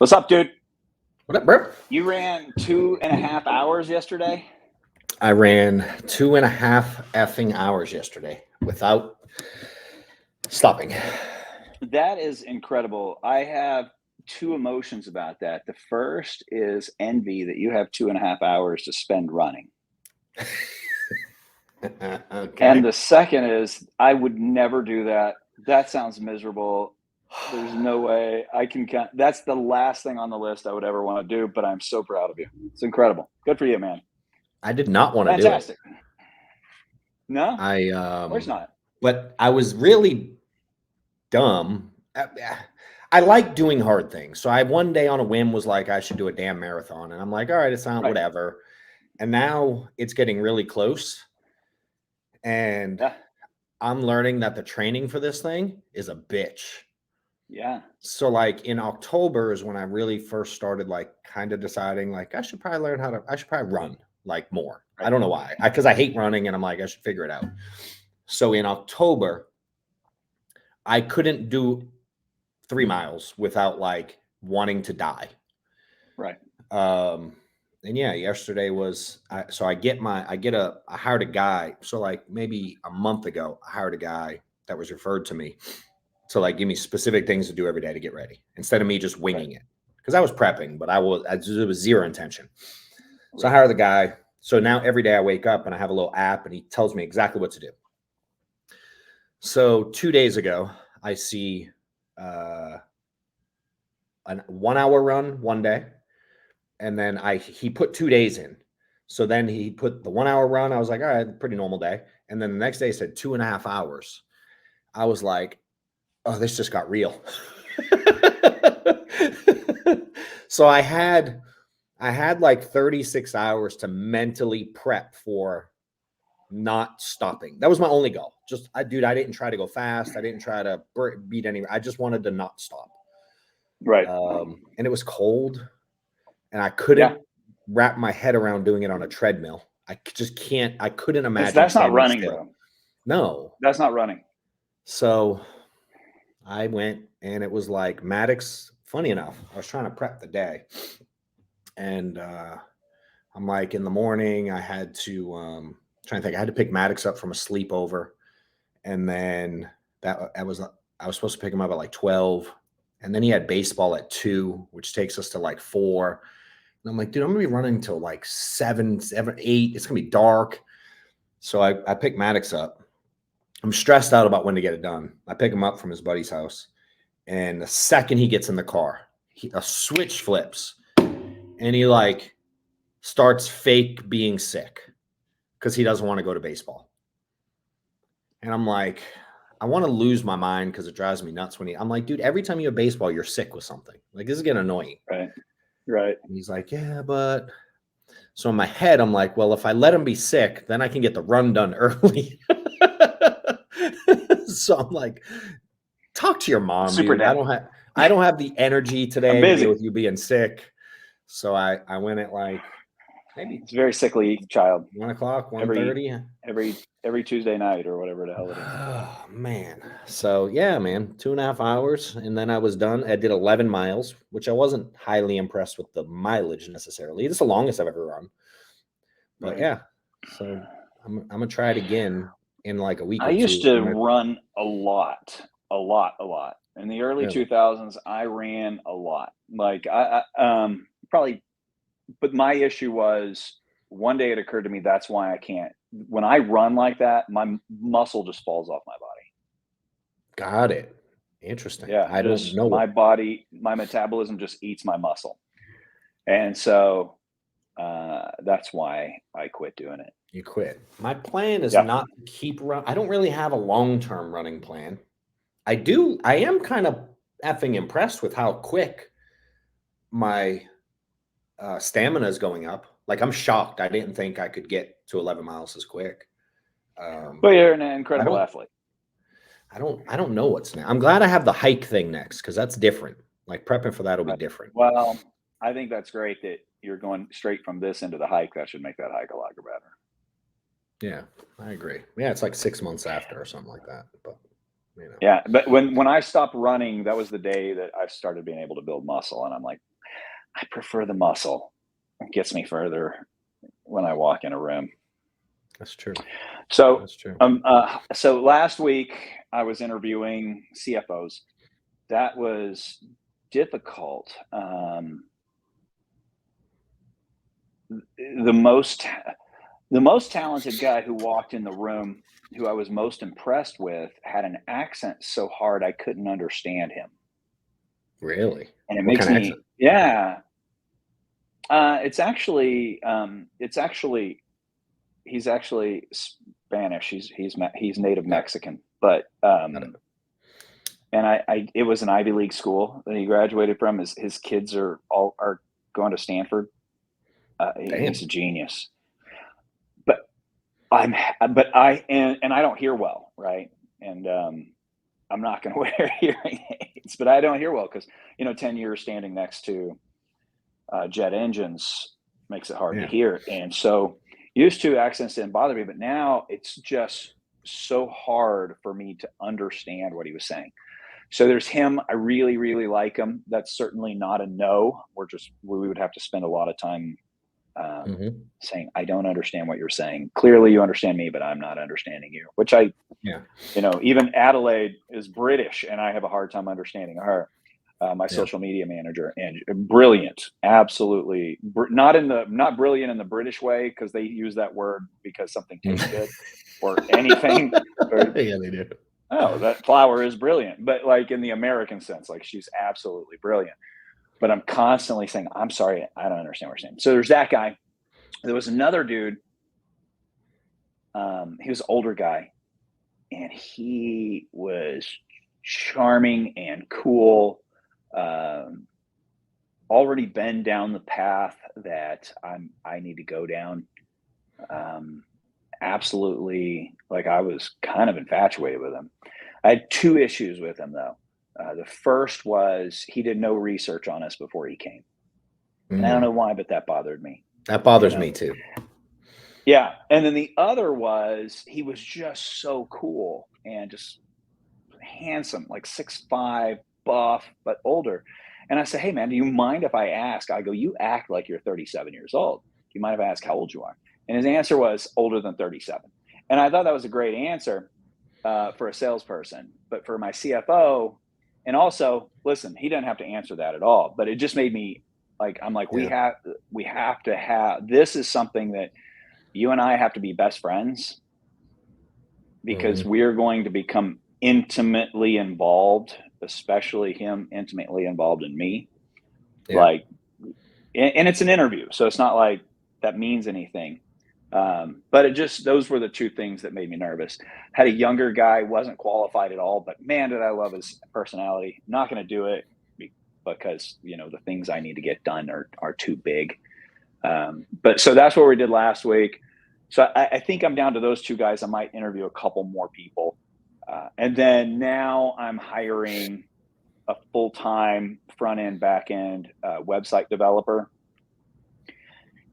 What's up, dude? What up, bro? You ran 2.5 hours yesterday? I ran 2.5 effing hours yesterday without stopping. That is incredible. I have two emotions about that. The first is envy that you have 2.5 hours to spend running. Okay. And the second is I would never do that. That sounds miserable. There's no way I can count. That's the last thing on the list I would ever want to do, but I'm so proud of you. It's incredible. Good for you, man. I did not want to do it. Fantastic. No? Of course not. But I was really dumb. I like doing hard things. So I one day on a whim was like, I should do a damn marathon. And I'm like, all right, it's not Right. whatever. And now it's getting really close. And Yeah. I'm learning that the training for this thing is a bitch. Yeah. So like in October is when I really first started like kind of deciding like I should probably run like more. Right. I don't know why. Because I hate running and I'm like, I should figure it out. So in October, I couldn't do 3 miles without like wanting to die. Right. And yeah, yesterday was I hired a guy. So like maybe a month ago, I hired a guy that was referred to me to like give me specific things to do every day to get ready instead of me just winging it. Because I was prepping, but it was zero intention. So I hired the guy. So now every day I wake up and I have a little app and he tells me exactly what to do. So 2 days ago, I see a 1 hour run one day. And then he put 2 days in. So then he put the 1 hour run. I was like, all right, pretty normal day. And then the next day he said 2.5 hours. I was like, oh, this just got real. So I had like 36 hours to mentally prep for not stopping. That was my only goal. I didn't try to go fast. I didn't try to beat any. I just wanted to not stop. Right. And it was cold. And I couldn't wrap my head around doing it on a treadmill. I just can't. I couldn't imagine. That's not running, bro. No. That's not running. So I went and it was like Maddox. Funny enough, I was trying to prep the day. And I'm like in the morning, I had to trying to think. I had to pick Maddox up from a sleepover. And then I was supposed to pick him up at like 12. And then he had baseball at 2, which takes us to like 4. And I'm like, dude, I'm going to be running until like 7, 8. It's going to be dark. So I pick Maddox up. I'm stressed out about when to get it done. I pick him up from his buddy's house. And the second he gets in the car, a switch flips. And he like starts fake being sick because he doesn't want to go to baseball. And I'm like, I want to lose my mind because it drives me nuts I'm like, dude, every time you have baseball, you're sick with something. Like, this is getting annoying. Right. And he's like, yeah, but so in my head, I'm like, well, if I let him be sick, then I can get the run done early. So I'm like, talk to your mom, Super dude. I don't have the energy today to deal with you being sick. So I went at like maybe it's a very sickly child. 1 o'clock, 1:30. Every Tuesday night or whatever the hell it is. Oh man. So yeah, man, 2.5 hours. And then I was done. I did 11 miles, which I wasn't highly impressed with the mileage necessarily. It's the longest I've ever run. But yeah. So I'm gonna try it again in like a week or two. I used to run a lot. In the early 2000s, I ran a lot. Like I probably, but my issue was one day it occurred to me that's why I can't. When I run like that, my muscle just falls off my body. Got it. Interesting. Yeah, I don't know. My metabolism just eats my muscle, and so that's why I quit doing it. You quit. My plan is not to keep running. I don't really have a long-term running plan. I am kind of effing impressed with how quick my stamina is going up. Like, I'm shocked. I didn't think I could get to 11 miles as quick. But you're an incredible athlete. I don't know what's next. I'm glad I have the hike thing next because that's different. Like, prepping for that will be different. Well, I think that's great that you're going straight from this into the hike. That should make that hike a lot better. Yeah, I agree. Yeah, it's like 6 months after or something like that. But yeah, but when I stopped running, that was the day that I started being able to build muscle, and I'm like, I prefer the muscle. It gets me further when I walk in a room. That's true. So, That's true. so last week I was interviewing CFOs. That was difficult. The most the most talented guy who walked in the room, who I was most impressed with, had an accent so hard I couldn't understand him, Really? and it What makes kind of me, accent? yeah. It's actually he's actually Spanish. He's native Got it. Mexican, but Got it. and I it was an Ivy League school that he graduated from. His kids are going to Stanford. He's Damn. a genius. But but I don't hear well, right? And I'm not going to wear hearing aids, but I don't hear well because 10 years standing next to jet engines makes it hard to Yeah. hear. And so used to accents didn't bother me, but now it's just so hard for me to understand what he was saying. So there's him. I really, really like him. That's certainly not a no. We would have to spend a lot of time Hmm. saying, I don't understand what you're saying. Clearly you understand me, but I'm not understanding you, which Yeah. even Adelaide is British and I have a hard time understanding her. My Yeah. social media manager, and brilliant, absolutely not brilliant in the British way because they use that word because something tastes good or anything. Or, Yeah, they do. oh, that flower is brilliant, but like in the American sense, like she's absolutely brilliant. But I'm constantly saying, I'm sorry, I don't understand what you're saying. So there's that guy. There was another dude. He was an older guy, and he was charming and cool. Um, Already been down the path that I need to go down. Um, Absolutely, like I was kind of infatuated with him. I had two issues with him though. The first was he did no research on us before he came, and I don't know Mm. why, but that bothered me. That You bothers know, me too. yeah. And then the other was he was just so cool and just handsome, like 6'5", buff, but older. And I said, "Hey, man, do you mind if I ask?" I go, "You act like you're 37 years old. Do you mind if I ask how old you are?" And his answer was older than 37. And I thought that was a great answer for a salesperson. But for my CFO, and also, listen, he doesn't have to answer that at all. But it just made me like, I'm like, Yeah. we have to have, this is something that you and I have to be best friends because Hmm. we're going to become intimately involved, especially him intimately involved in me. Yeah. Like, and it's an interview, so it's not like that means anything. But it just, those were the two things that made me nervous. Had a younger guy, wasn't qualified at all, but man, did I love his personality. I'm not going to do it because the things I need to get done are too big. But so that's what we did last week. So I think I'm down to those two guys. I might interview a couple more people. And then now I'm hiring a full-time front end, back end website developer.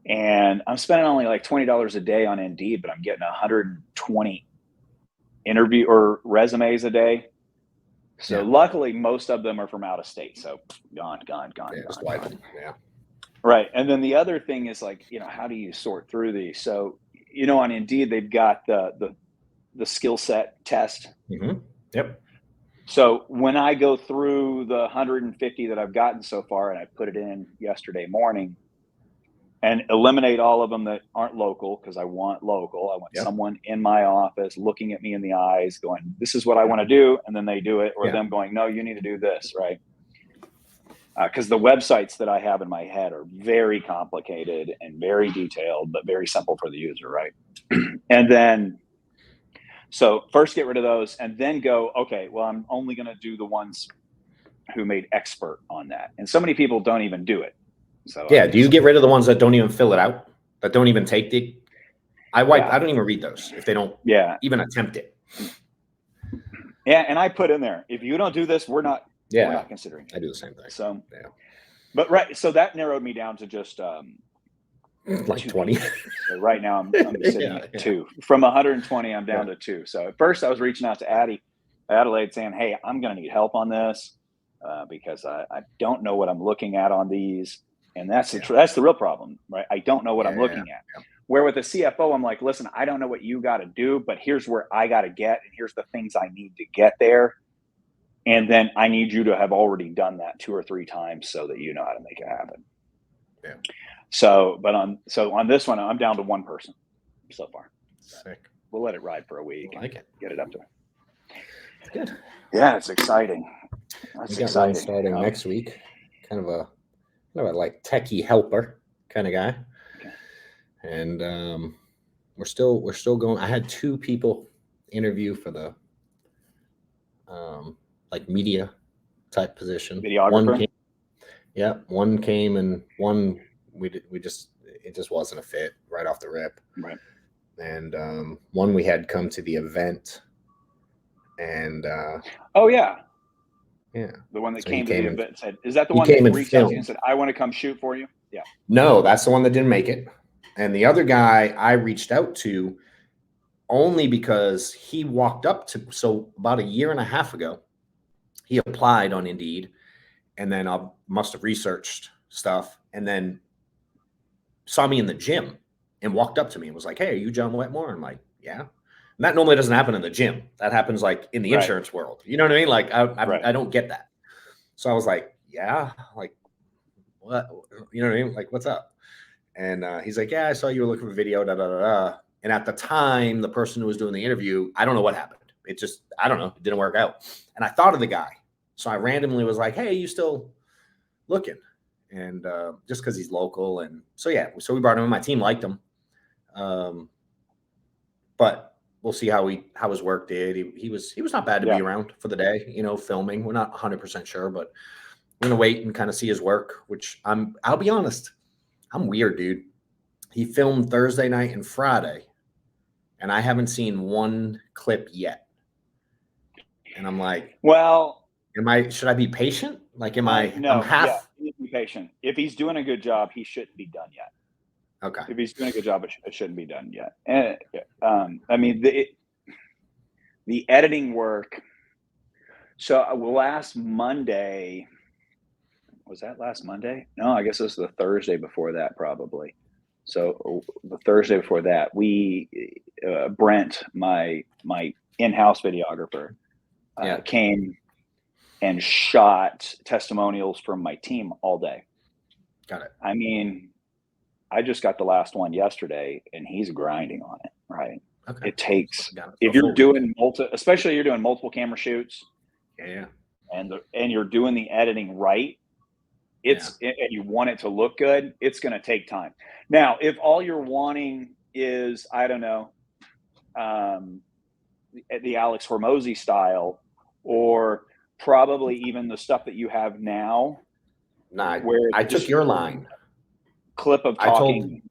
And I'm spending only like $20 a day on Indeed, but I'm getting 120 interview or resumes a day. So Yeah. luckily, most of them are from out of state. So gone, gone, gone, Yeah. Just gone, wipe gone. it. Yeah. Right. And then the other thing is like, how do you sort through these? So, on Indeed, they've got the skill set test. Hmm. Yep. So when I go through the 150 that I've gotten so far, and I put it in yesterday morning and eliminate all of them that aren't local, because I want local. I want Yep. someone in my office looking at me in the eyes going, this is what I want to do. And then they do it, or Yeah. them going, no, you need to do this. Right. Because the websites that I have in my head are very complicated and very detailed, but very simple for the user, right? And then, so first get rid of those, and then go, okay, well, I'm only going to do the ones who made expert on that. And so many people don't even do it. So Yeah. Do you get rid of the ones that don't even fill it out? That don't even take the? I yeah, don't even read those if they don't yeah, even attempt it. yeah. And I put in there, if you don't do this, we're not Yeah. considering I it. do the same thing. So, Yeah. but right, so that narrowed me down to just Like 2 20. people. So right now I'm sitting Yeah. at Yeah. 2. From 120, I'm Yeah. down to 2. So at first I was reaching out to Adelaide saying, hey, I'm going to need help on this because I don't know what I'm looking at on these. And that's the real problem, right? I don't know what I'm looking at. Where with a CFO, I'm like, listen, I don't know what you got to do, but here's where I got to get, and here's the things I need to get there. And then I need you to have already done that 2 or 3 times so that you know how to make it happen. Yeah. So on this one, I'm down to 1 person so far. Sick. We'll let it ride for a week. I like it. Get it up to. Good. Yeah, it's exciting. That's exciting. Starting next week. Kind of a like techie helper kind of guy. Okay. And we're still going. I had 2 people interview for the like media type position. Videographer. One came and one it just wasn't a fit right off the rip. Right. And one we had come to the event, and oh yeah, the one that so came to the event and said, "Is that the he one came that and reached out to filmed. you and said, I want to come shoot for you?" Yeah. No, that's the one that didn't make it. And the other guy I reached out to only because he walked up to, so about 1.5 years ago, he applied on Indeed, and then I must have researched stuff, and then saw me in the gym and walked up to me and was like, "Hey, are you John Wetmore?" I'm like, "Yeah." And that normally doesn't happen in the gym. That happens like in the insurance world. You know what I mean? Like I don't get that. So I was like, "Yeah, like what? You know what I mean? Like, what's up?" And he's like, "Yeah, I saw you were looking for video, da da da da." And at the time, the person who was doing the interview, I don't know what happened. It just, I don't know, it didn't work out. And I thought of the guy, so I randomly was like, "Hey, you still looking?" And just because he's local, and so we brought him in. My team liked him, but we'll see how his work did. He was not bad to be around for the day, filming. We're not 100% sure, but we're gonna wait and kind of see his work. Which I'll be honest, I'm weird, dude. He filmed Thursday night and Friday, and I haven't seen one clip yet. And I'm like, well, should I be patient? Like, no, I'm half. You need to be patient. If he's doing a good job, he shouldn't be done yet. Okay. If he's doing a good job, it shouldn't be done yet. And I mean, the editing work. So last Monday, was that last Monday? No, I guess it was the Thursday before that, probably. So the Thursday before that, we Brent, my in-house videographer, came and shot testimonials from my team all day. Got it. I mean, I just got the last one yesterday, and he's grinding on it. Right. Okay. It takes, if you're doing especially you're doing multiple camera shoots. Yeah. And you're doing the editing right. And you want it to look good, it's going to take time. Now, if all you're wanting is, I don't know, the Alex Hormozy style, or probably even the stuff that you have now. Nah, where I took your line. Clip of talking.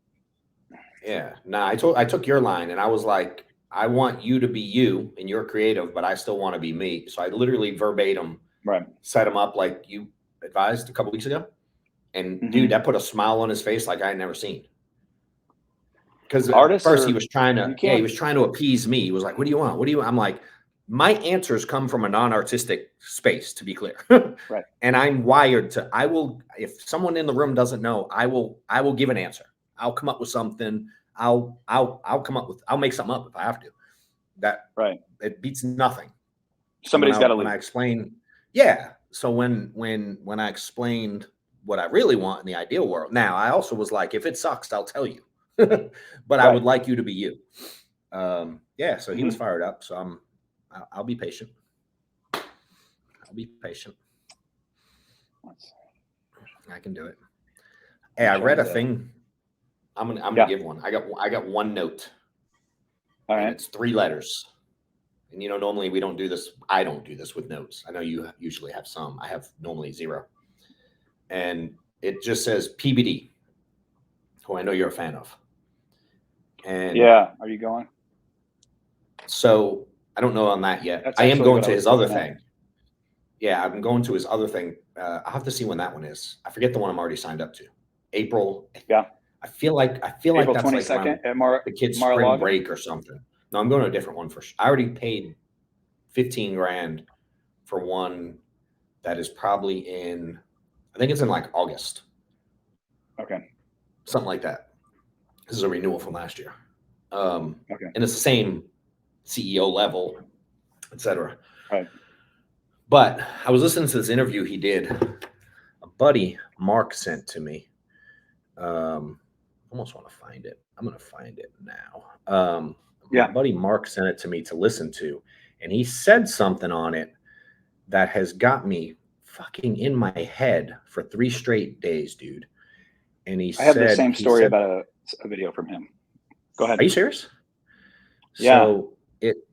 I took your line, and I was like, I want you to be you, and you're creative, but I still want to be me. So I literally verbatim set him up like you advised a couple weeks ago. And dude, that put a smile on his face like I had never seen. Because at first he was trying to appease me. He was like, "What do you want? What do you want?" I'm like, my answers come from a non-artistic space, to be clear. Right. And I'm wired to, if someone in the room doesn't know, I will give an answer. I'll come up with something. I'll make something up if I have to. That it beats nothing. Somebody's got to lead. When I explain, so when I explained what I really want in the ideal world, now I also was like, if it sucks, I'll tell you. But I would like you to be you. So he was fired up. So I'll be patient. I can do it. Hey, I read a thing. I'm gonna give one. I got one note. All right. It's 3 letters. And normally we don't do this. I don't do this with notes. I know you usually have some. I have normally 0. And it just says PBD, who I know you're a fan of. And are you going? So I don't know on that yet. I am going to his other thing. Yeah, I'm going to his other thing. I'll have to see when that one is. I forget the one I'm already signed up to. April. Yeah. I feel like April that's 22nd like the kids' spring break or something. No, I'm going to a different one I already paid $15,000 for one that is probably in, I think it's in like August. Okay. something like that. This is a renewal from last year. Okay. And it's the same CEO level, etc. Right. But I was listening to this interview he did. A buddy, Mark, sent to me. Almost want to find it. I'm going to find it now. My Yeah. buddy Mark sent it to me to listen to, and he said something on it that has got me fucking in my head for 3 straight days, dude. And I have the he same story said, about a video from him. Go ahead. are you serious? Yeah. So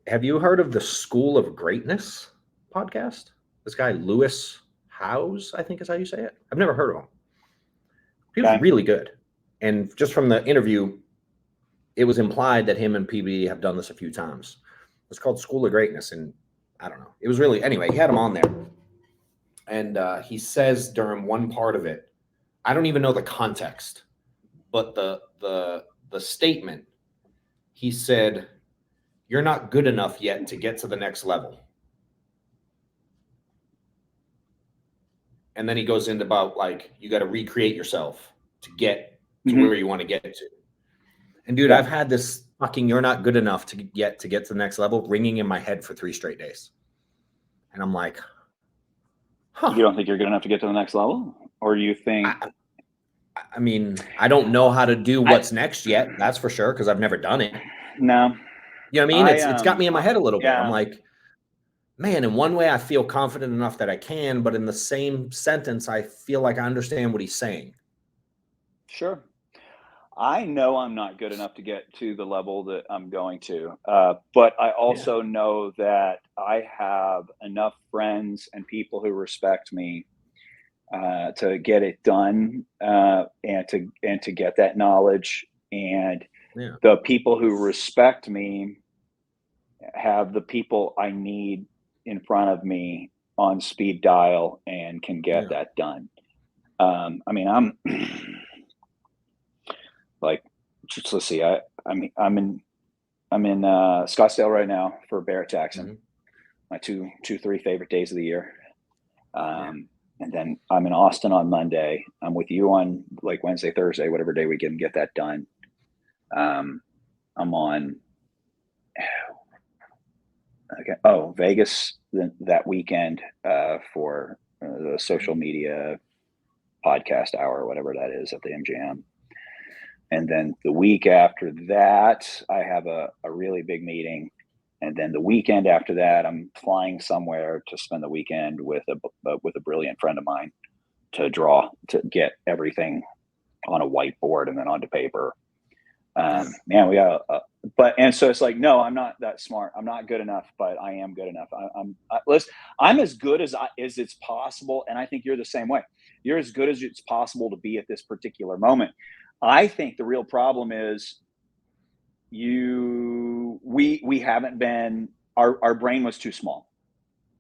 have you heard of the School of Greatness podcast? This guy, Lewis Howes, I think is how you say it. I've never heard of him. He was Okay. really good. And just from the interview, it was implied that him and PB have done this a few times. It's called School of Greatness. And I don't know. It was really, anyway, he had him on there. And he says during one part of it, I don't even know the context, but the statement, he said, you're not good enough yet to get to the next level. And then he goes into about like, you got to recreate yourself to get to where you want to get to. And dude, I've had this fucking, you're not good enough to get to the next level ringing in my head for 3 straight days. And I'm like, You don't think you're good enough to get to the next level? Or you think? I mean, I don't know how to do what's next yet. That's for sure. Cause I've never done it. No. You know what I mean? It's got me in my head a little bit. I'm Yeah. like, man, in one way I feel confident enough that I can, but in the same sentence, I feel like I understand what he's saying. Sure. I know I'm not good enough to get to the level that I'm going to, but I also know that I have enough friends and people who respect me to get it done, and to get that knowledge. And the people who respect me have the people I need in front of me on speed dial and can get that done. I mean, I'm like, let's see, I'm in Scottsdale right now for bear taxing, my 3 favorite days of the year. And then I'm in Austin on Monday. I'm with you on like Wednesday, Thursday, whatever day we can get that done. I'm on Vegas that weekend for the social media podcast hour, whatever that is, at the MGM. And then the week after that, I have a really big meeting. And then the weekend after that, I'm flying somewhere to spend the weekend with a brilliant friend of mine to get everything on a whiteboard and then onto paper. Man, we got and so it's like, no, I'm not that smart. I'm not good enough, but I am good enough. I'm as good as it's possible. And I think you're the same way. You're as good as it's possible to be at this particular moment. I think the real problem is we haven't been, our brain was too small.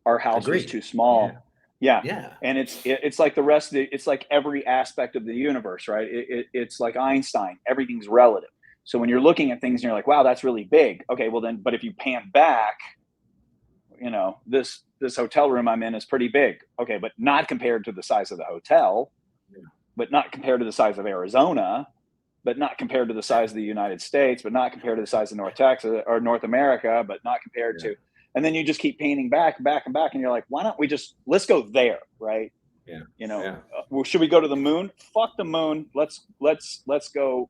Our house was too small. Yeah. And it's like the rest of it's like every aspect of the universe, right? It's like Einstein, everything's relative. So when you're looking at things and you're like, wow, that's really big. Okay, well then, but if you pan back, this hotel room I'm in is pretty big. Okay, but not compared to the size of the hotel, but not compared to the size of Arizona, but not compared to the size of the United States, but not compared to the size of North Texas or North America, but not compared to, and then you just keep painting back, and you're like, why not let's go there, right? Well, should we go to the moon? Fuck the moon. Let's go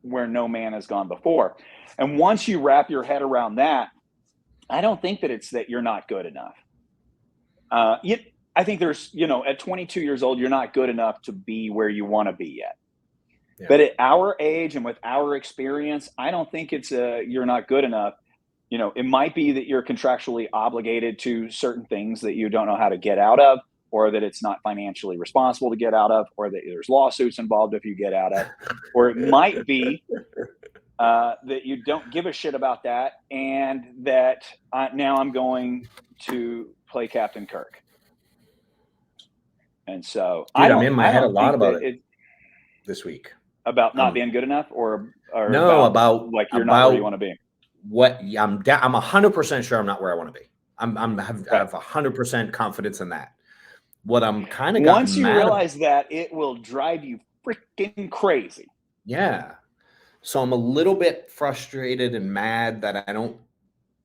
where no man has gone before. And once you wrap your head around that, I don't think that it's that you're not good enough. I think there's, at 22 years old, you're not good enough to be where you want to be yet. But at our age and with our experience, I don't think it's you're not good enough. It might be that you're contractually obligated to certain things that you don't know how to get out of, or that it's not financially responsible to get out of, or that there's lawsuits involved if you get out of, or it might be that you don't give a shit about that, and that now I'm going to play Captain Kirk. And so I'm in my head a lot about it this week. About not being good enough, or no, about like you're not where you want to be. I'm 100% sure I'm not where I want to be. I have 100% confidence in that. What I'm kind of once you realize that, it will drive you freaking crazy. Yeah. So I'm a little bit frustrated and mad that I don't,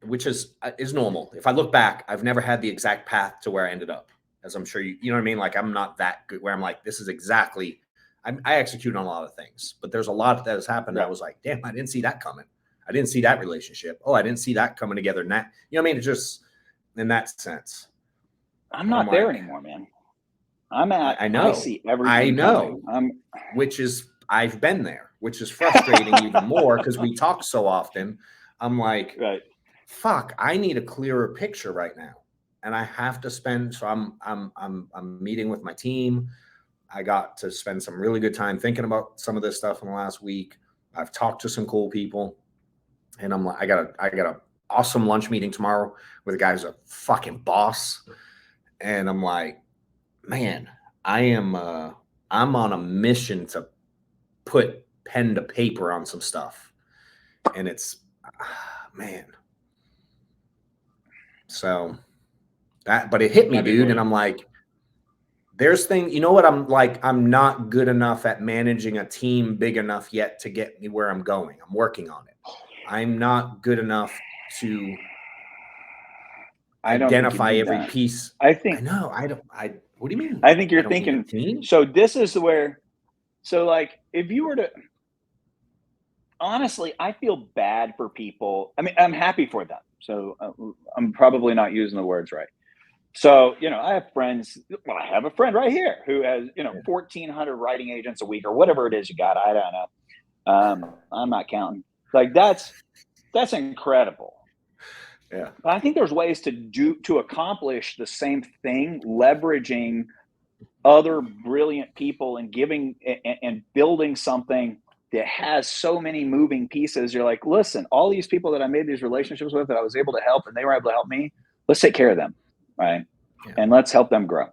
which is normal. If I look back, I've never had the exact path to where I ended up, as I'm sure you know what I mean? Like, I'm not that good where I'm like, this is exactly, I execute on a lot of things, but there's a lot that has happened that I was like, damn, I didn't see that coming. I didn't see that relationship. Oh, I didn't see that coming together. And that, you know what I mean? It's just in that sense. I'm But I'm not there like, anymore, man. I see I everything know, coming. which is, I've been there, which is frustrating even more because we talk so often. I'm like, right. fuck, I need a clearer picture right now. And I have to spend, so I'm meeting with my team. I got to spend some really good time thinking about some of this stuff in the last week. I've talked to some cool people, and I'm like, I got a awesome lunch meeting tomorrow with a guy who's a fucking boss. And I'm like, man, I'm on a mission to put pen to paper on some stuff. And it's, man. So that, but it hit me, dude. And I'm like, there's things, you know what? I'm like, I'm not good enough at managing a team big enough yet to get me where I'm going. I'm working on it. I'm not good enough to I don't think you identify need every that. piece. I I think know. What do you mean? I think I you're don't need a thinking. team? So this is where. So like, if you were to, honestly, I feel bad for people. I mean, I'm happy for them. So I'm probably not using the words right. So, I have friends. Well, I have a friend right here who has, Yeah. 1,400 writing agents a week or whatever it is you got. I don't know. I'm not counting. Like that's incredible. Yeah. But I think there's ways to accomplish the same thing, leveraging other brilliant people and giving and building something that has so many moving pieces. You're like, listen, all these people that I made these relationships with that I was able to help and they were able to help me, let's take care of them. Right. Yeah. And let's help them grow.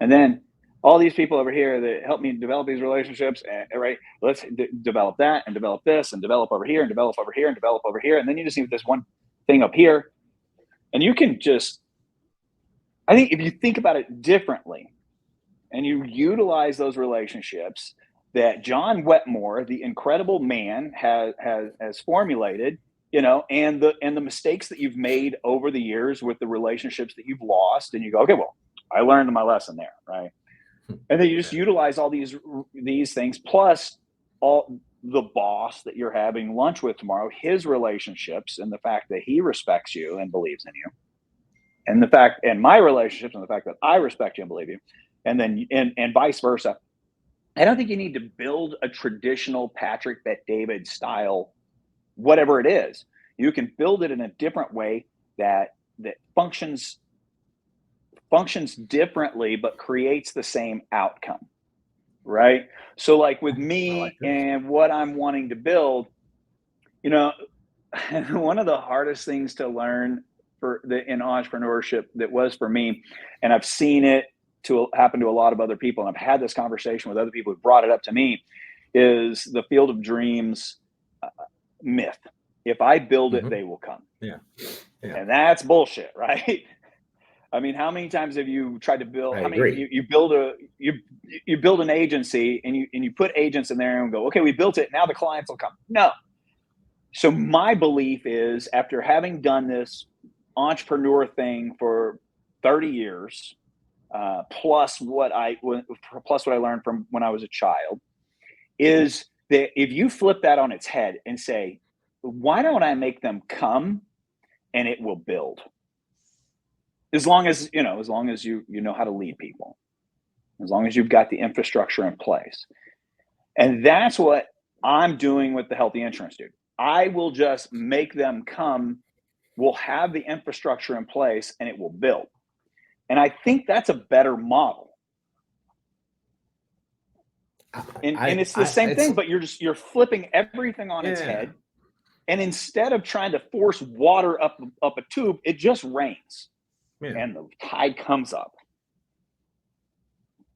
And then all these people over here that help me develop these relationships, right? Let's develop that and develop this and develop over here and develop over here and develop over here. And then you just need this one thing up here. And you can just, I think if you think about it differently, and you utilize those relationships that John Wetmore, the incredible man, has formulated, and the mistakes that you've made over the years with the relationships that you've lost, and you go, okay, well, I learned my lesson there, right? And then you just utilize all these things, plus all the boss that you're having lunch with tomorrow, his relationships, and the fact that he respects you and believes in you, and my relationships, and the fact that I respect you and believe you, and then and vice versa. I don't think you need to build a traditional Patrick Bet-David style, whatever it is. You can build it in a different way that functions differently, but creates the same outcome. Right. So like with me and what I'm wanting to build, one of the hardest things to learn in entrepreneurship that was for me, and I've seen it to happen to a lot of other people, and I've had this conversation with other people who brought it up to me, is the field of dreams myth. If I build it, they will come. Yeah. And that's bullshit, right? I mean, how many times have you tried to build? I agree. You build an agency and you put agents in there and go, okay, we built it. Now the clients will come. No. So my belief is, after having done this entrepreneur thing for 30 years, plus what I learned from when I was a child, is that if you flip that on its head and say, why don't I make them come, and it will build. As long as you know how to lead people, as long as you've got the infrastructure in place. And that's what I'm doing with the Healthy Insurance Dude. I will just make them come. We'll have the infrastructure in place and it will build. And I think that's a better model. And it's the same thing, but you're flipping everything on its head. And instead of trying to force water up a tube, it just rains. Yeah. And the tide comes up.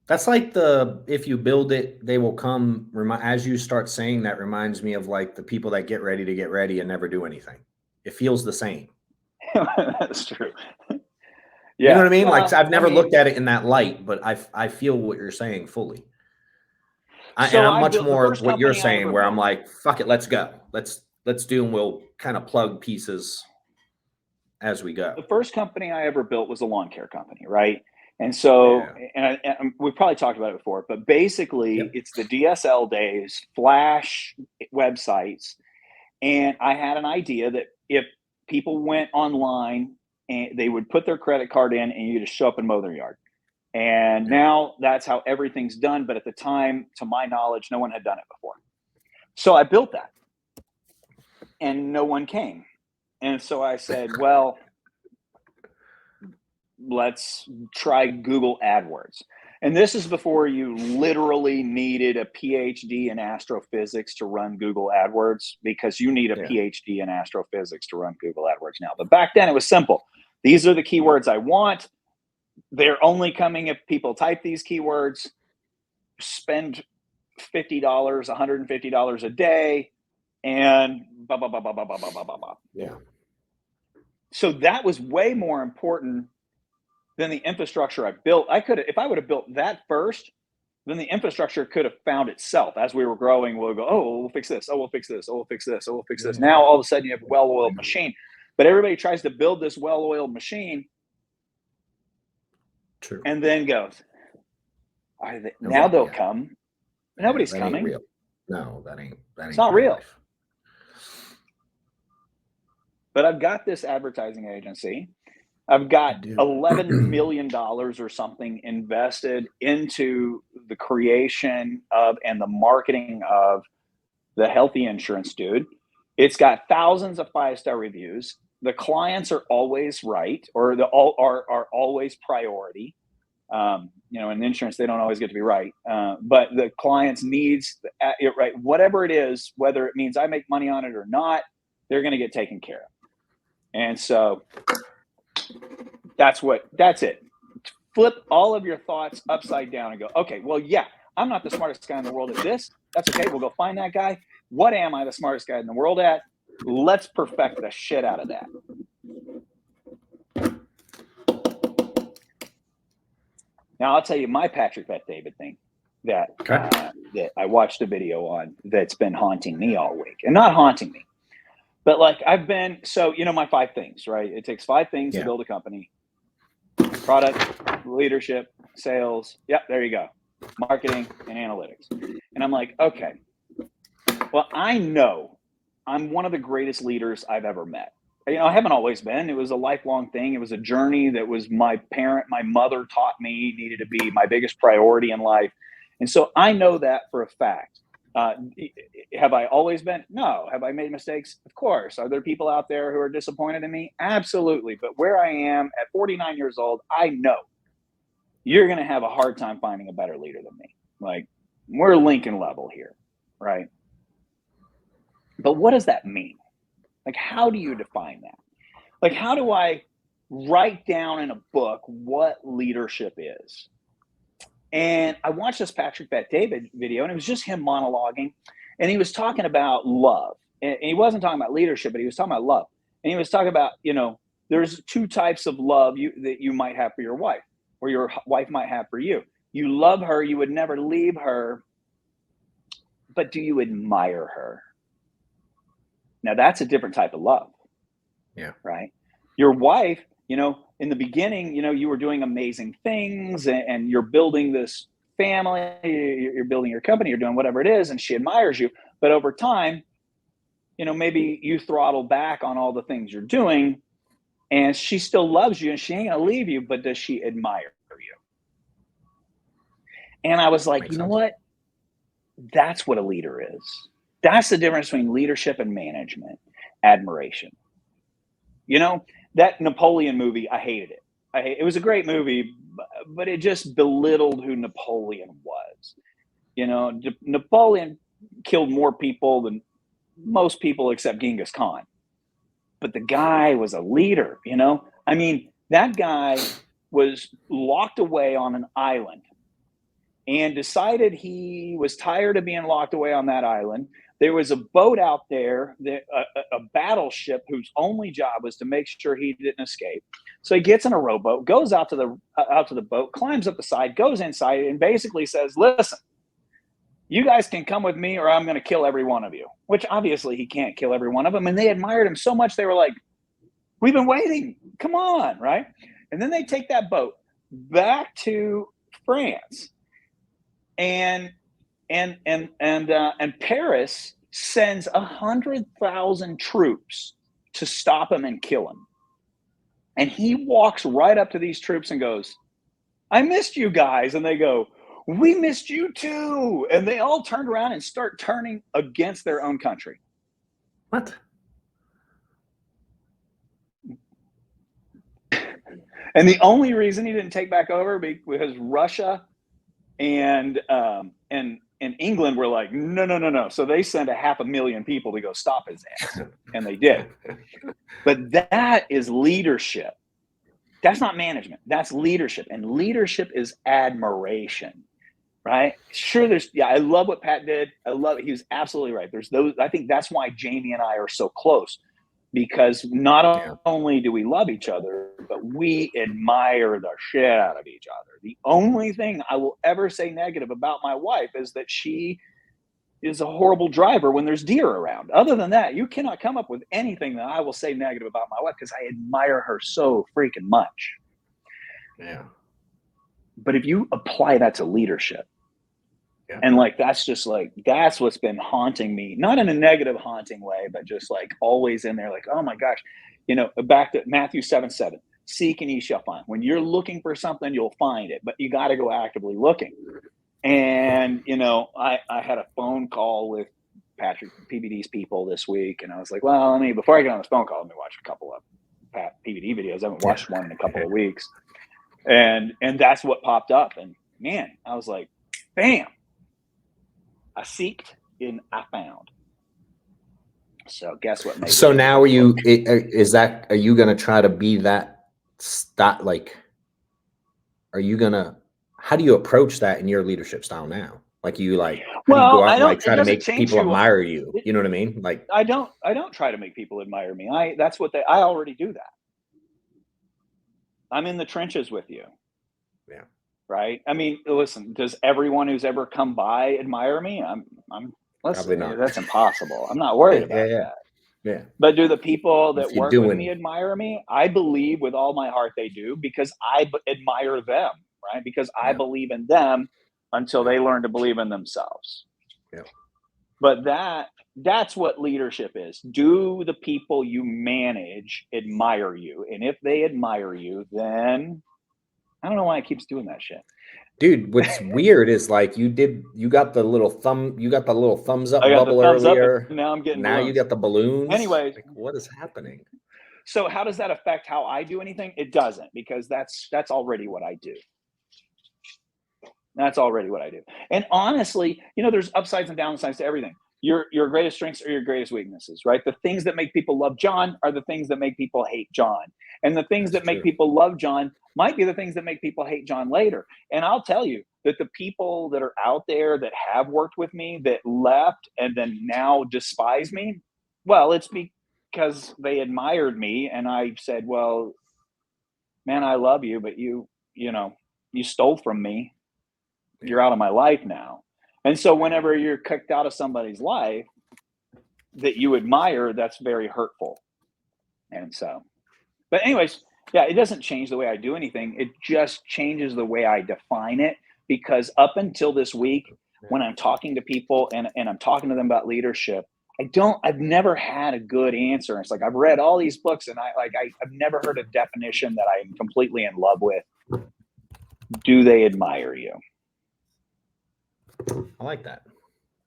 That's like if you build it, they will come. As you start saying that, reminds me of like the people that get ready and never do anything. It feels the same. That's true. Yeah. You know what I mean? Well, like, I've never looked at it in that light, but I feel what you're saying fully. And So I'm I much built the more first what you're company I saying, ever where I'm built. like, fuck it, let's go. Let's do, and we'll kind of plug pieces as we go. The first company I ever built was a lawn care company, right? And so, Yeah. and we've probably talked about it before, but basically, Yep. it's the DSL days, flash websites, and I had an idea that if people went online and they would put their credit card in, and you just show up and mow their yard. And Yep. now that's how everything's done. But at the time, to my knowledge, no one had done it before. So I built that, and no one came. And so I said, well, let's try Google AdWords. And this is before you literally needed a PhD in astrophysics to run Google AdWords, because you need a Yeah. PhD in astrophysics to run Google AdWords now. But back then it was simple. These are the keywords I want. They're only coming if people type these keywords. Spend $50, $150 a day, and blah, blah, blah, blah, blah, blah, blah, blah, blah. Yeah. So that was way more important than the infrastructure I built. If I would have built that first, then the infrastructure could have found itself. As we were growing, we'll go, oh, we'll fix this. Oh, we'll fix this. Oh, we'll fix this. Oh, we'll fix this. Yeah. Now all of a sudden you have a well-oiled machine, but everybody tries to build this well-oiled machine. True. And then goes, now they'll come. Nobody's coming. Real. No, that ain't it's not real. Life. But I've got this advertising agency. I've got $11 million or something invested into the creation of and the marketing of the Healthy Insurance Dude. It's got thousands of 5-star reviews. The clients are always right, or are always priority. In insurance, they don't always get to be right. But the client's needs it right. Whatever it is, whether it means I make money on it or not, they're going to get taken care of. And so that's it. Flip all of your thoughts upside down and go, okay, well, yeah, I'm not the smartest guy in the world at this. That's okay. We'll go find that guy. What am I the smartest guy in the world at? Let's perfect the shit out of that. Now, I'll tell you my Patrick Bet-David thing that I watched a video on that's been haunting me all week. And not haunting me, but like my 5 things, right? It takes 5 things to build a company: product, leadership, sales. Yep, there you go. Marketing and analytics. And I'm like, okay, well, I know I'm one of the greatest leaders I've ever met. I haven't always been. It was a lifelong thing. It was a journey that was my mother taught me needed to be my biggest priority in life. And so I know that for a fact. Have I always been? No. Have I made mistakes? Of course. Are there people out there who are disappointed in me? Absolutely. But where I am at 49 years old, I know you're going to have a hard time finding a better leader than me. Like, we're Lincoln level here, right? But what does that mean? Like, how do you define that? Like, how do I write down in a book what leadership is? And I watched this Patrick Bet-David video, and it was just him monologuing. And he was talking about love. And he wasn't talking about leadership, but he was talking about love. And he was talking about, there's 2 types of love that you might have for your wife, or your wife might have for you. You love her. You would never leave her. But do you admire her? Now, that's a different type of love. Yeah. Right. Your wife, in the beginning, you were doing amazing things, and you're building this family, you're building your company, you're doing whatever it is, and she admires you. But over time, maybe you throttle back on all the things you're doing, and she still loves you, and she ain't going to leave you, but does she admire you? And I was like, what? That's what a leader is. That's the difference between leadership and management. Admiration. That Napoleon movie, I hated it. It was a great movie, but it just belittled who Napoleon was. Napoleon killed more people than most people except Genghis Khan. But the guy was a leader, that guy was locked away on an island and decided he was tired of being locked away on that island. There was a boat out there, a battleship whose only job was to make sure he didn't escape. So he gets in a rowboat, goes out to the boat, climbs up the side, goes inside, and basically says, listen, you guys can come with me or I'm going to kill every one of you, which obviously he can't kill every one of them. And they admired him so much. They were like, we've been waiting. Come on. Right. And then they take that boat back to France, and Paris sends 100,000 troops to stop him and kill him. And he walks right up to these troops and goes, I missed you guys. And they go, we missed you too. And they all turned around and start turning against their own country. What? And the only reason he didn't take back over because Russia and England were like, no. So they sent 500,000 people to go stop his ass. And they did. But that is leadership. That's not management. That's leadership. And leadership is admiration, right? Sure, I love what Pat did. I love it. He was absolutely right. There's those. I think that's why Jamie and I are so close, because not only do we love each other, but we admire the shit out of each other. The only thing I will ever say negative about my wife is that she is a horrible driver when there's deer around. Other than that, you cannot come up with anything that I will say negative about my wife, because I admire her so freaking much. Yeah. But if you apply that to leadership, and like, that's what's been haunting me, not in a negative haunting way, but just like always in there, like, oh my gosh, back to Matthew 7:7, seek and ye shall find. When you're looking for something, you'll find it, but you got to go actively looking. And, I had a phone call with Patrick, PBD's people this week. And I was like, well, before I get on this phone call, let me watch a couple of PBD videos. I haven't watched one in a couple of weeks. And that's what popped up. And man, I was like, bam, I seeked and I found. So guess what? So now are you going to try to be that how do you approach that in your leadership style now? Like, you how do you go out and try to make people admire you? You know what I mean? Like, I don't try to make people admire me. I already do that. I'm in the trenches with you. Yeah. Right. Listen, does everyone who's ever come by admire me? Probably not. That's impossible. I'm not worried about that. Yeah. But do the people that work with me admire me? I believe with all my heart they do, because I admire them, right? Because I believe in them until they learn to believe in themselves. Yeah. But that's what leadership is. Do the people you manage admire you? And if they admire you, then I don't know why it keeps doing that shit. Dude, what's weird is like you got the little thumbs up bubble earlier. Now I'm getting balloons. You got the balloons. Anyways, like, what is happening? So how does that affect how I do anything? It doesn't, because that's already what I do. That's already what I do. And honestly, there's upsides and downsides to everything. Your greatest strengths are your greatest weaknesses, right? The things that make people love John are the things that make people hate John. And the things that make people love John might be the things that make people hate John later. And I'll tell you that the people that are out there that have worked with me that left and then now despise me, well, it's because they admired me. And I said, well, man, I love you, but you stole from me. You're out of my life now. And so whenever you're kicked out of somebody's life that you admire, that's very hurtful. And so, but anyways, yeah, it doesn't change the way I do anything. It just changes the way I define it, because up until this week, when I'm talking to people and I'm talking to them about leadership, I've never had a good answer. It's like, I've read all these books and I've never heard a definition that I'm completely in love with. Do they admire you? I like that.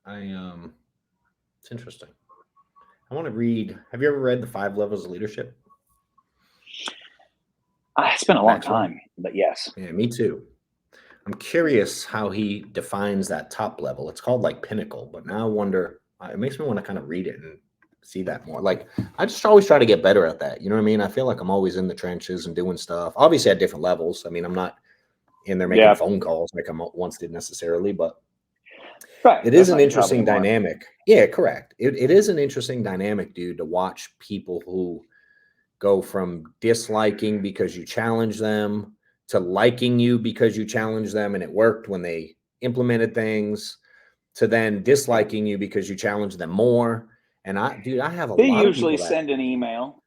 It's interesting. I want to read. Have you ever read The 5 Levels of Leadership? It's been a long time, but yes. Yeah, me too. I'm curious how he defines that top level. It's called like pinnacle, but now I wonder, it makes me want to kind of read it and see that more. Like, I just always try to get better at that. You know what I mean? I feel like I'm always in the trenches and doing stuff, obviously at different levels. I'm not in there making phone calls like I once did necessarily, but it is an interesting dynamic. Yeah, correct. It is an interesting dynamic, dude, to watch people who go from disliking because you challenge them to liking you because you challenge them and it worked when they implemented things, to then disliking you because you challenge them more. And I have a They lot of usually people that send an email.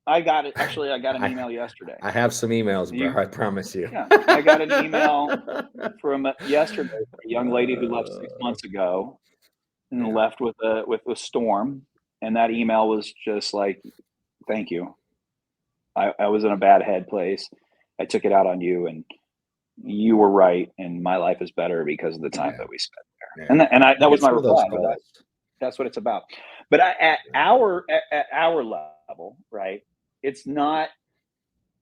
I got it. Actually, I got an email yesterday. I have some emails, bro. I promise you. Yeah, I got an email from yesterday from a young lady who left 6 months ago and left with a storm. And that email was just like, thank you. I was in a bad head place. I took it out on you, and you were right, and my life is better because of the time that we spent there. Yeah. That was my Some of those reply. calls. That's what it's about. But at our level, right? It's not.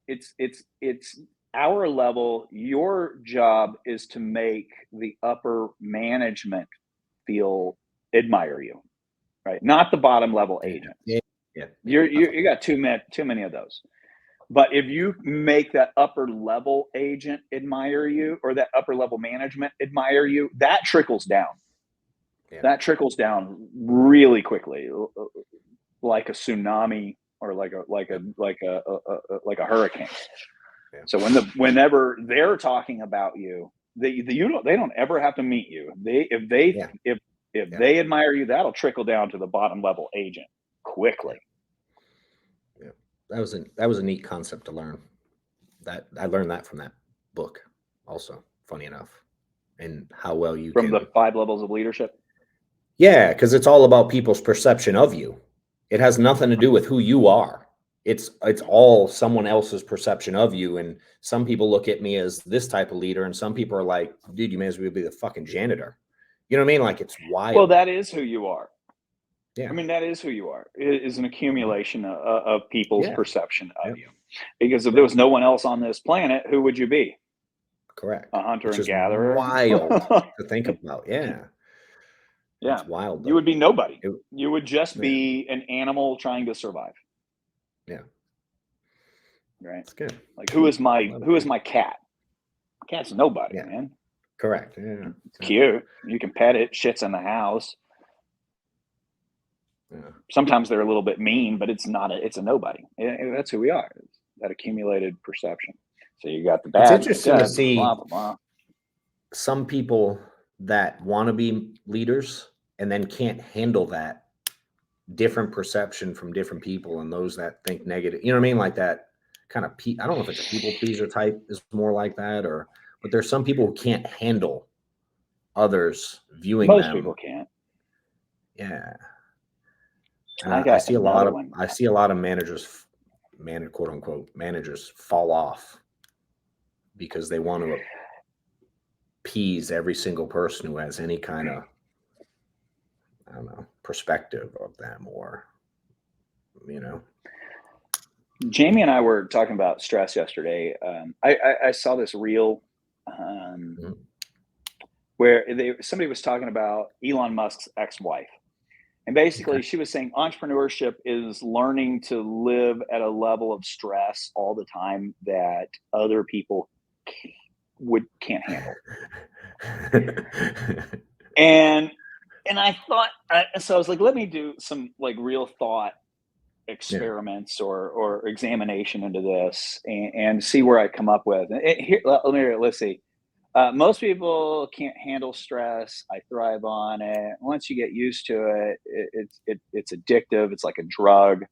It's our level. Your job is to make the upper management admire you, right? Not the bottom level agent. Yeah. You got too many of those. But if you make that upper level agent admire you, or that upper level management admire you, that trickles down. Yeah. That trickles down really quickly, like a tsunami or like a hurricane. Yeah. So whenever they're talking about you, they don't ever have to meet you. If they admire you, that'll trickle down to the bottom level agent quickly. Yeah. That was a neat concept to learn. That I learned that from that book also, funny enough. And how well you From can the 5 levels of leadership. Yeah, because it's all about people's perception of you. It has nothing to do with who you are. It's all someone else's perception of you. And some people look at me as this type of leader, and some people are like, dude, you may as well be the fucking janitor. You know what I mean? Like, it's wild. Well, that is who you are. Yeah. I mean, that is who you are. It is an accumulation of people's perception of you. Because if there was no one else on this planet, who would you be? Correct. A hunter Which and is gatherer. wild to think about. Yeah. Yeah. It's wild, though. You would be nobody. You would just be an animal trying to survive. Yeah. Right. That's good. Like, who is my cat? Cat's nobody, man. Correct. Yeah. It's cute. You can pet it. Shit's in the house. Yeah. Sometimes they're a little bit mean, but it's a nobody. That's who we are. It's that accumulated perception. So you got the bad. It's interesting to see blah, blah, blah. Some people that want to be leaders and then can't handle that different perception from different people, and those that think negative. You know what I mean? Like that kind of I don't know if it's a people pleaser type is more like that, but there's some people who can't handle others viewing them. Most people can't. Yeah. And I see a lot of managers, quote unquote managers, fall off because they want to appease every single person who has any kind of, I don't know, perspective of them, or, you know. Jamie and I were talking about stress yesterday. I saw this reel where somebody was talking about Elon Musk's ex-wife. And basically, she was saying entrepreneurship is learning to live at a level of stress all the time that other people can't handle. and I thought, so I was like, let me do some like real thought experiments or examination into this and see where I come up with. Let's see. Most people can't handle stress. I thrive on it. Once you get used to it, it's addictive. It's like a drug.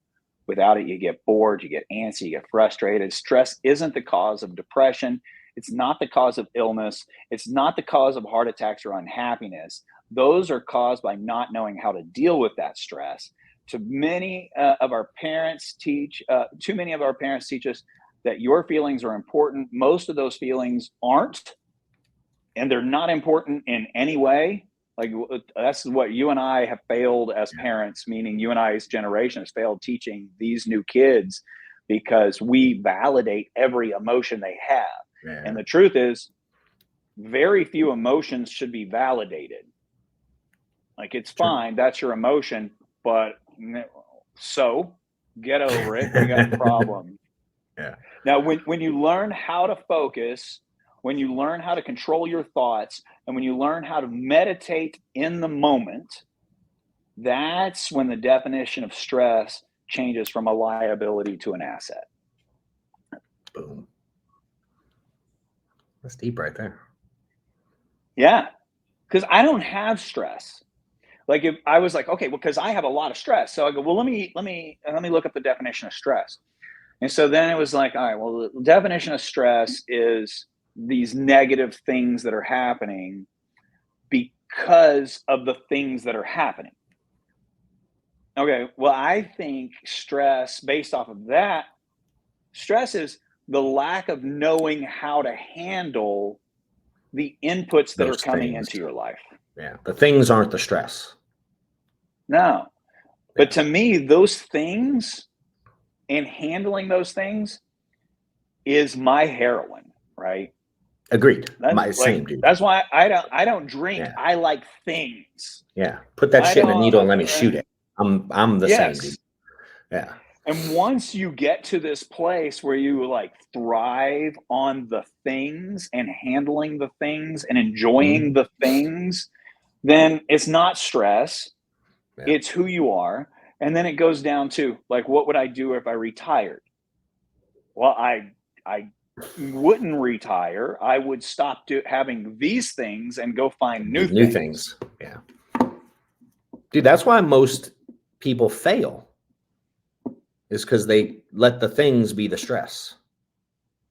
Without it, you get bored, you get antsy, you get frustrated. Stress isn't the cause of depression. It's not the cause of illness. It's not the cause of heart attacks or unhappiness. Those are caused by not knowing how to deal with that stress. Too many of our parents teach us that your feelings are important. Most of those feelings aren't. And they're not important in any way. Like, that's what you and I have failed as parents, meaning you and I's generation has failed teaching these new kids, because we validate every emotion they have. Yeah. And the truth is, very few emotions should be validated. Like, it's fine, that's your emotion, but so get over it. We got a problem. Yeah. Now, when you learn how to focus, when you learn how to control your thoughts, and when you learn how to meditate in the moment, that's when the definition of stress changes from a liability to an asset. Boom. That's deep right there. Yeah. because I don't have stress. Like if I was like, okay, well, because I have a lot of stress. So I go, well, let me look up the definition of stress. And so then it was like, all right, well, the definition of stress is these negative things that are happening because of the things that are happening. Okay, well, I think stress, based off of that, stress is the lack of knowing how to handle the inputs that are Those coming things. into your life. Yeah. The things aren't the stress. No. Yeah. But to me, those things and handling those things is my heroin, right? Agreed. That's My like same, dude. that's why I don't drink. Yeah. I like things. Yeah. Put that I shit in a don't needle and let me shoot it. I'm the same, dude. yes. Yeah. And once you get to this place where you like thrive on the things and handling the things and enjoying the things, then it's not stress, Yeah. it's who you are. And then it goes down to like, what would I do if I retired? Well, I wouldn't retire. I would stop having these things and go find new New things. things. Yeah. Dude, that's why most people fail, is because they let the things be the stress.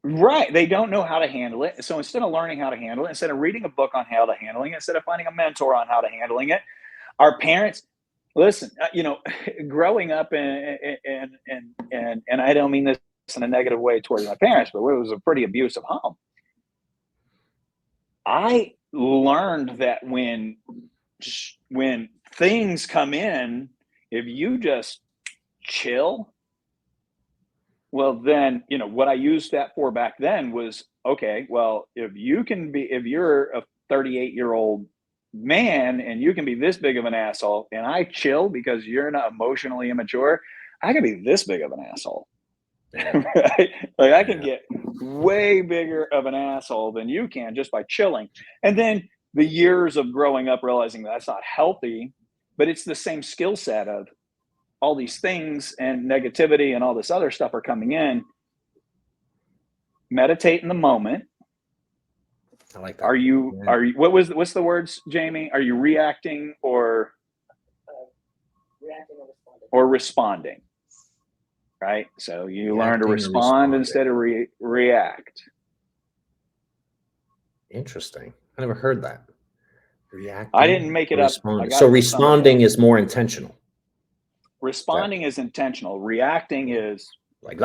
Right. They don't know how to handle it. So instead of learning how to handle it, instead of reading a book on how to handling it, instead of finding a mentor on how to handling it, our parents, listen, growing up and I don't mean this in a negative way towards my parents, but it was a pretty abusive home. I learned that when things come in, if you just chill, well, then, what I used that for back then was, okay, well, if you're a 38-year-old man and you can be this big of an asshole and I chill because you're not emotionally immature, I can be this big of an asshole. Right? Like I can get way bigger of an asshole than you can just by chilling. And then the years of growing up realizing that's not healthy, but it's the same skill set of all these things and negativity and all this other stuff are coming in. Meditate in the moment. I like that. Are you what's the words, Jamie? Are you reacting or responding? Right? So you learn to respond instead of react. Interesting. I never heard that. Reacting. I didn't make it up. So responding is more intentional. Responding is intentional. Reacting is like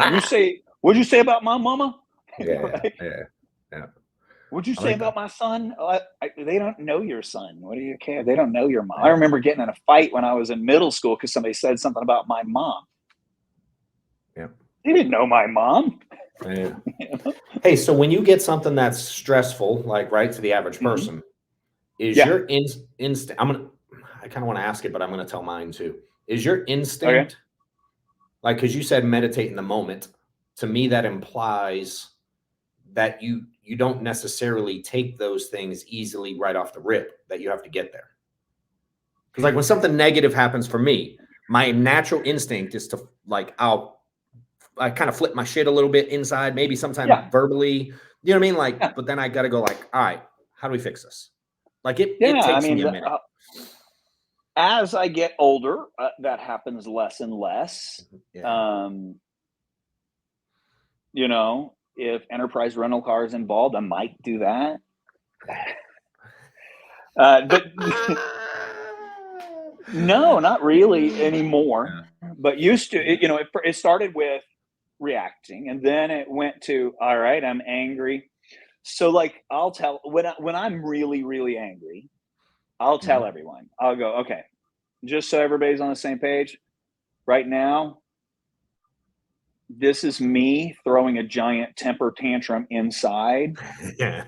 what'd you say about my mama? Yeah. Right? Yeah. What'd you say about my son? They don't know your son. What do you care? They don't know your mom. I remember getting in a fight when I was in middle school because somebody said something about my mom. Yeah. They didn't know my mom. Yeah. Hey, so when you get something that's stressful, like right to the average person, is your instinct? I kind of want to ask it, but I'm going to tell mine too. Is your instinct like, because you said meditate in the moment? To me, that implies that you don't necessarily take those things easily right off the rip, that you have to get there. Because like when something negative happens for me, my natural instinct is to like, I kind of flip my shit a little bit inside, maybe sometimes verbally, you know what I mean? Like, but then I got to go like, all right, how do we fix this? Like it takes me a minute. As I get older, that happens less and less. Yeah. If enterprise rental car is involved, I might do that. But no, not really anymore. Yeah. But used to, it started with reacting, and then it went to, all right, I'm angry. So like, I'll tell when I'm really, really angry, I'll tell everyone. I'll go, okay, just so everybody's on the same page. Right now, this is me throwing a giant temper tantrum inside. Yeah.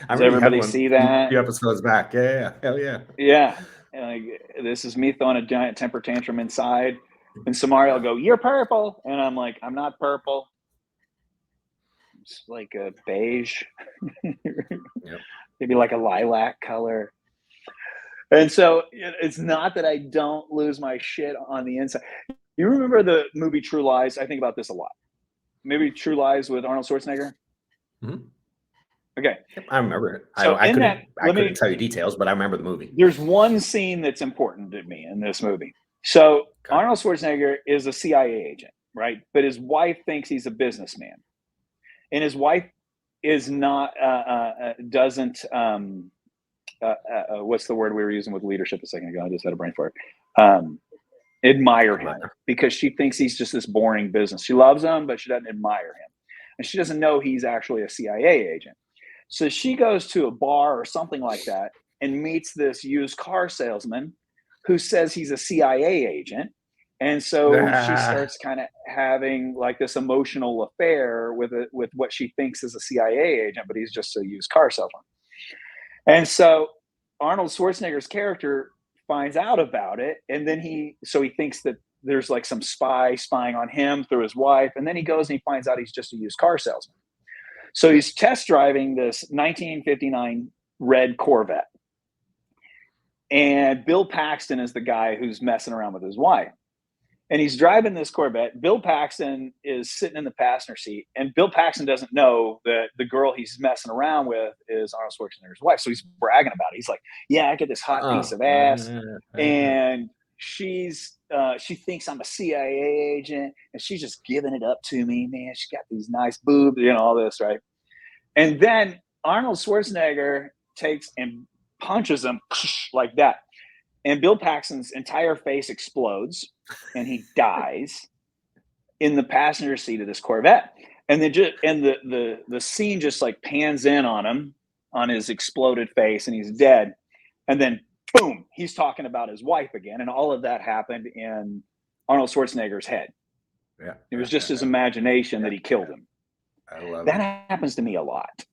Does everybody see that? A few episodes back. Yeah. Hell yeah. Yeah. This is me throwing a giant temper tantrum inside. And Samari will go, you're purple. And I'm like, I'm not purple. It's like a beige. Maybe like a lilac color. And so it's not that I don't lose my shit on the inside. You remember the movie True Lies? I think about this a lot. Maybe True Lies with Arnold Schwarzenegger. Mm-hmm. Okay. I remember it. So I in that, couldn't tell you details, but I remember the movie. there's one scene that's important to me in this movie. So Okay. Arnold Schwarzenegger is a CIA agent, right? But his wife thinks he's a businessman, and his wife is not doesn't what's the word we were using with leadership a second ago? I just had a brain fart. Admire him because she thinks he's just this boring business. She loves him, but she doesn't admire him, and she doesn't know he's actually a CIA agent. So she goes to a bar or something like that and meets this used car salesman who says he's a CIA agent. And so she starts kind of having like this emotional affair with what she thinks is a CIA agent, but he's just a used car salesman. And so Arnold Schwarzenegger's character finds out about it, and then he thinks that there's like some spy spying on him through his wife, and then he goes and he finds out he's just a used car salesman. So he's test driving this 1959 red Corvette. And Bill Paxton is the guy who's messing around with his wife. And he's driving this Corvette. Bill Paxton is sitting in the passenger seat. And Bill Paxton doesn't know that the girl he's messing around with is Arnold Schwarzenegger's wife. So he's bragging about it. He's like, yeah, I get this hot piece of ass. And she thinks I'm a CIA agent, and she's just giving it up to me, man. She got these nice boobs, all this, right? And then Arnold Schwarzenegger takes and punches him like that, and Bill Paxton's entire face explodes, and he dies in the passenger seat of this Corvette. And then the scene just like pans in on him, on his exploded face, and he's dead. And then boom, he's talking about his wife again. And all of that happened in Arnold Schwarzenegger's head. Yeah. It was just his imagination that he killed him. I love that. Happens to me a lot.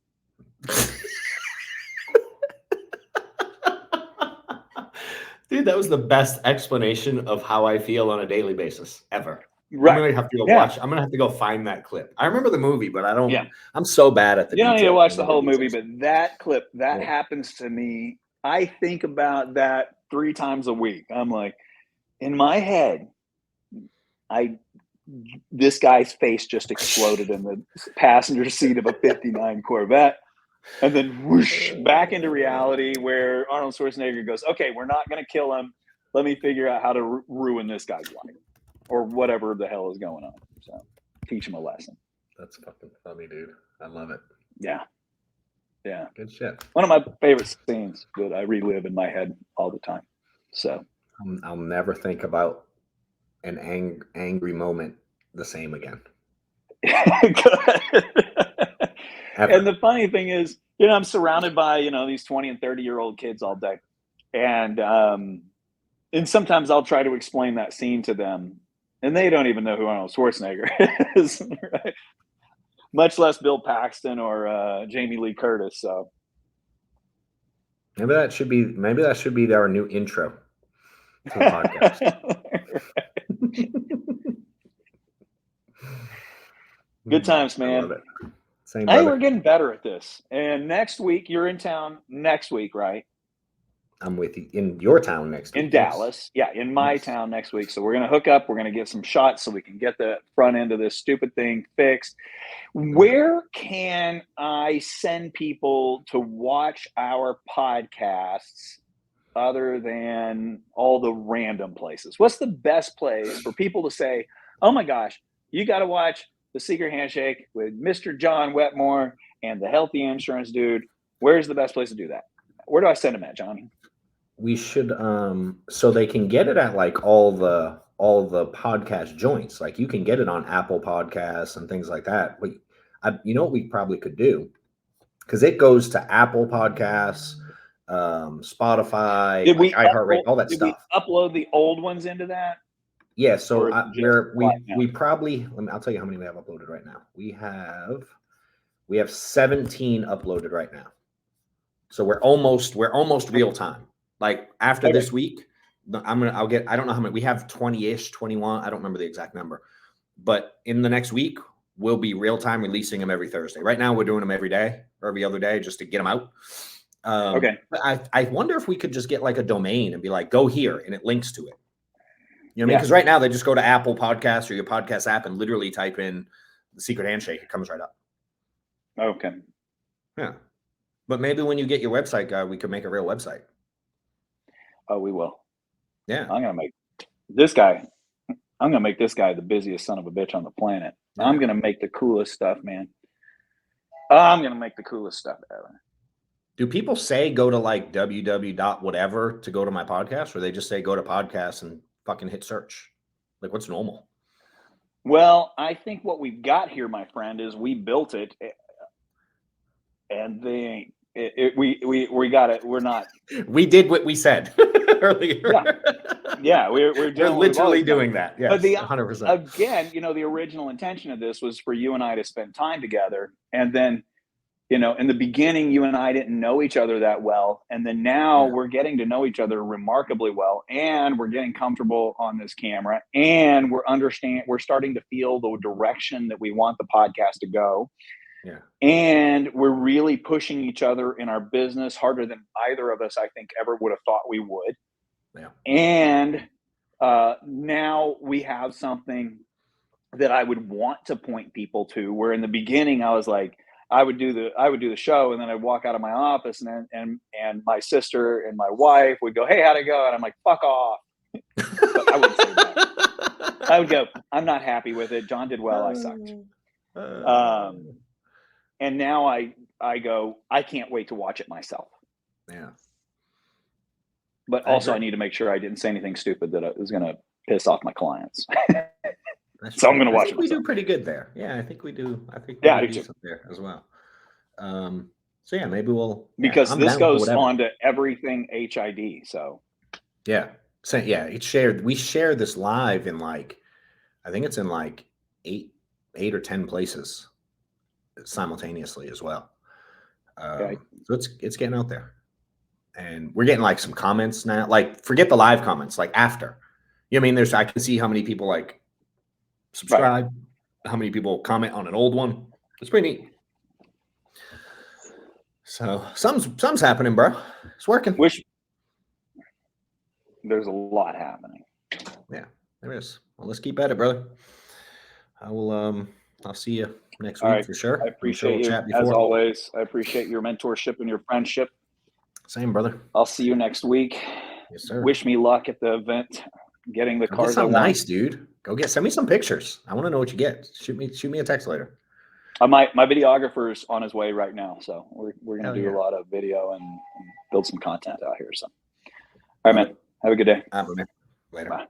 Dude, that was the best explanation of how I feel on a daily basis ever. Right. I'm gonna have to go watch. I'm gonna have to go find that clip. I remember the movie, but I don't. Yeah. I'm so bad at the. You don't need to watch the whole movie, but that clip happens to me. I think about that 3 times a week. I'm like, in my head, this guy's face just exploded in the passenger seat of a '59 Corvette. And then whoosh, back into reality where Arnold Schwarzenegger goes, okay, we're not going to kill him. Let me figure out how to ruin this guy's life or whatever the hell is going on. So teach him a lesson. That's fucking funny, dude. I love it. Yeah. Yeah. Good shit. One of my favorite scenes that I relive in my head all the time. So I'll never think about an angry moment the same again. And the funny thing is, I'm surrounded by, these 20 and 30-year-old kids all day. And sometimes I'll try to explain that scene to them, and they don't even know who Arnold Schwarzenegger is, right? Much less Bill Paxton or Jamie Lee Curtis. So maybe that should be our new intro to the podcast. Good times, man. I love it. I think we're getting better at this. And next week, you're in town next week, right? I'm with you in your town next week. In Dallas. Yeah, in my town next week. So we're going to hook up. We're going to get some shots so we can get the front end of this stupid thing fixed. Where can I send people to watch our podcasts other than all the random places? What's the best place for people to say, oh my gosh, you got to watch The Secret Handshake with Mr. John Wetmore and the Healthy Insurance Dude? Where's the best place to do that? Where do I send them at, Johnny? We should so they can get it at like all the podcast joints. Like you can get it on Apple Podcasts and things like that. But you know what we probably could do? Because it goes to Apple Podcasts, Spotify, iHeartRadio, all that stuff. We upload the old ones into that? Yeah, so we probably I'll tell you how many we have uploaded right now. We have 17 uploaded right now. So we're almost real time. Like after this week, I don't know how many we have, 20-ish, 21. I don't remember the exact number. But in the next week, we'll be real time releasing them every Thursday. Right now we're doing them every day or every other day just to get them out. Okay. I wonder if we could just get like a domain and be like, go here, and it links to it. You know what I mean? Because right now they just go to Apple Podcasts or your podcast app and literally type in The Secret Handshake. It comes right up. Okay. Yeah. But maybe when you get your website guy, we could make a real website. Oh, we will. Yeah. I'm gonna make this guy the busiest son of a bitch on the planet. Yeah. I'm gonna make the coolest stuff, man. I'm gonna make the coolest stuff ever. Do people say go to like www. whatever to go to my podcast, or they just say go to podcast and fucking hit search? Like, what's normal? Well, I think what we've got here, my friend, is we built it, and we got it. We're not. We did what we said earlier. Yeah, we're literally doing that. Yes, but 100%. Again, the original intention of this was for you and I to spend time together, and then, in the beginning, you and I didn't know each other that well, and then now we're getting to know each other remarkably well, and we're getting comfortable on this camera, and we're starting to feel the direction that we want the podcast to go. Yeah. And we're really pushing each other in our business harder than either of us, I think, ever would have thought we would. Yeah. And now we have something that I would want to point people to, where in the beginning I was like, I would do the show, and then I'd walk out of my office, and my sister and my wife would go, "Hey, how'd it go?" And I'm like, "Fuck off." But I wouldn't say that. I would go, "I'm not happy with it. John did well. I sucked." And now I go, I can't wait to watch it myself. Yeah. But also, I need to make sure I didn't say anything stupid that was going to piss off my clients. So I'm going to watch it. We do pretty good there. Yeah, I think we do. I think I do do too. there as well. So yeah, maybe we'll, because this goes on to everything HID. So yeah. So yeah, it's shared. We share this live in I think it's in 8 or 10 places simultaneously as well. So it's getting out there, and we're getting some comments now. Forget the live comments, after. You know what I mean? I can see how many people subscribe, how many people comment on an old one. It's pretty neat. So something's happening, bro. It's working. There's a lot happening. Yeah, there is. Well, let's keep at it, brother. I'll see you next week for sure. I appreciate you as always. I appreciate your mentorship and your friendship. Same, brother. I'll see you next week. Yes, sir. Wish me luck at the event. Getting the cars. Get something nice, dude. Send me some pictures. I want to know what you get. Shoot me a text later. My videographer's on his way right now, so we're gonna do a lot of video and build some content out here. So, all right, man. Have a good day. Later. Bye.